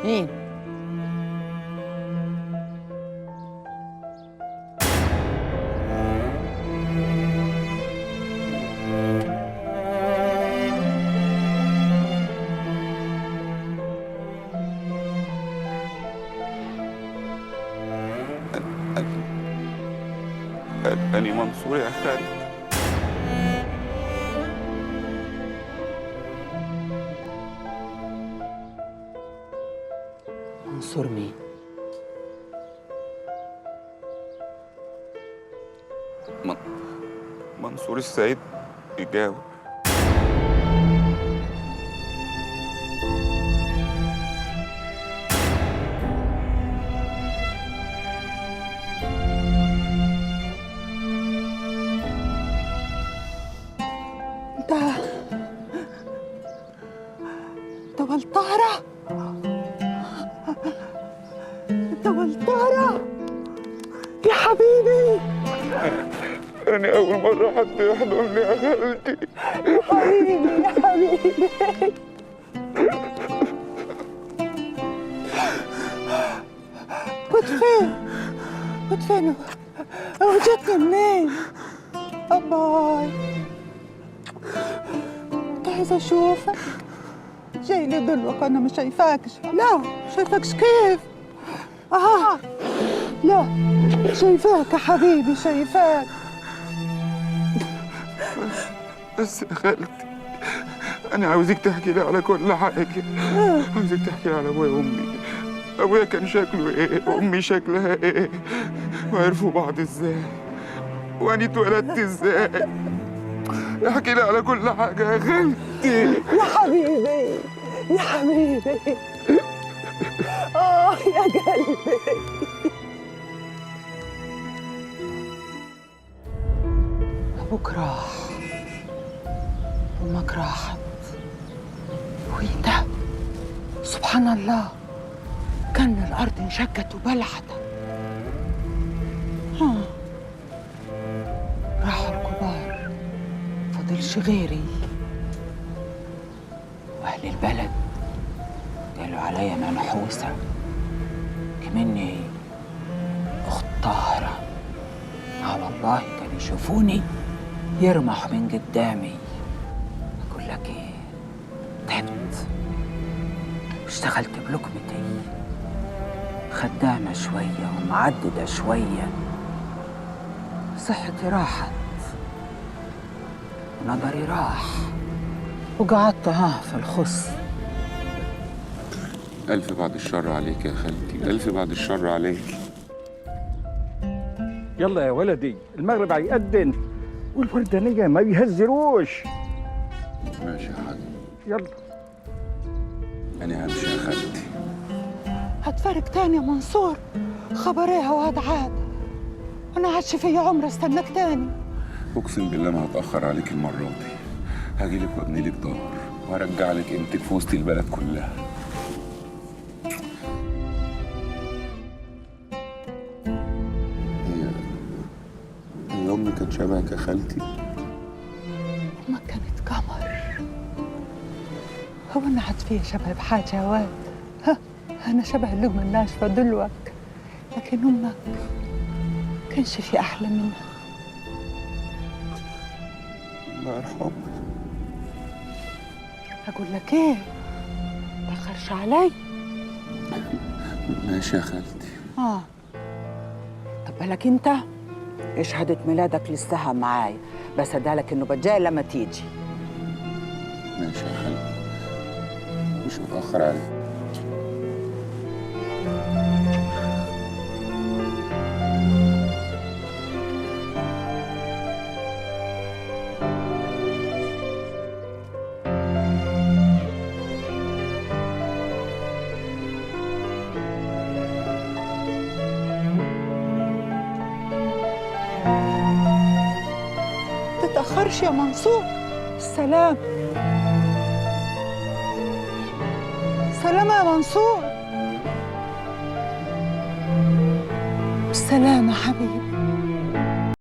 مين؟ أني منصور يا خالد. منصور مين؟ منصور السيد يجاوب. انت والطهرة، انت والطهرة يا حبيبي. أنا أول مرة حد يحضنني يا خالتي. يا حبيبي يا حبيبي. كنت فين؟ كنت فين؟ وجدتني منين؟ أباي كنت عايزة أشوفك، جاي لي ضلوك وأنا مش شايفاكش. لا شايفاكش كيف؟ لا شايفاك يا حبيبي، شايفاك. بس يا خالتي أنا عاوزك تحكي لي على كل حاجة. عاوزك تحكي لي على أبويا وأمي. أبويا كان شكله إيه وأمي شكلها إيه، وعرفوا بعض إزاي، وأنا اتولدت إزاي. احكي لي على كل حاجة يا خالتي. يا حبيبي يا حبيبي. يا قلبي. أبوك راح وأمك راحت، وإنت سبحان الله كان الأرض انشقت وبلعت. راحوا الكبار، فضلش غيري، وأهل البلد قالوا عليا منحوسة كمني أخت طاهرة. والله كانوا يشوفوني يرمحوا من قدامي. أقول لك إيه، تعبت واشتغلت بلقمتي، خدامة شوية ومعددة شوية. صحتي راحت ونظري راح، وقعدت في الخص. ألف بعد الشر عليك يا خالتي، ألف بعد الشر عليك. يلا يا ولدي، المغرب هيأذن والوردانية ما بيهزروش. ماشي يا حاج. يلا أنا همشي يا خالتي. هتفارق تاني يا منصور، خبريها وهتعاد، أنا عادش في عمر استناك تاني. أقسم بالله ما هتأخر عليك المرة دي. هجيلك وابني لك ظهر وهرجع لك قيمتك في وسط البلد كلها. هي أمي كانت شبهك يا خالتي؟ أمك كانت قمر. هو أنا عاد فيها شبه بحاجة يا واد؟ أنا شبه اللقمة الناشفة دلوك، لكن أمك كانش في أحلى منها. الله يرحمه. أقول لك إيه، متأخرش علي. ماشي يا خالتي. طب بالك أنت شهادة ميلادك لسه معايا، بس أدالك إنه بتجاي لما تيجي. ماشي يا خالتي، مش متأخر عليك. تتأخرش يا منصور. السلام. سلام يا منصور. السلام يا حبيبي.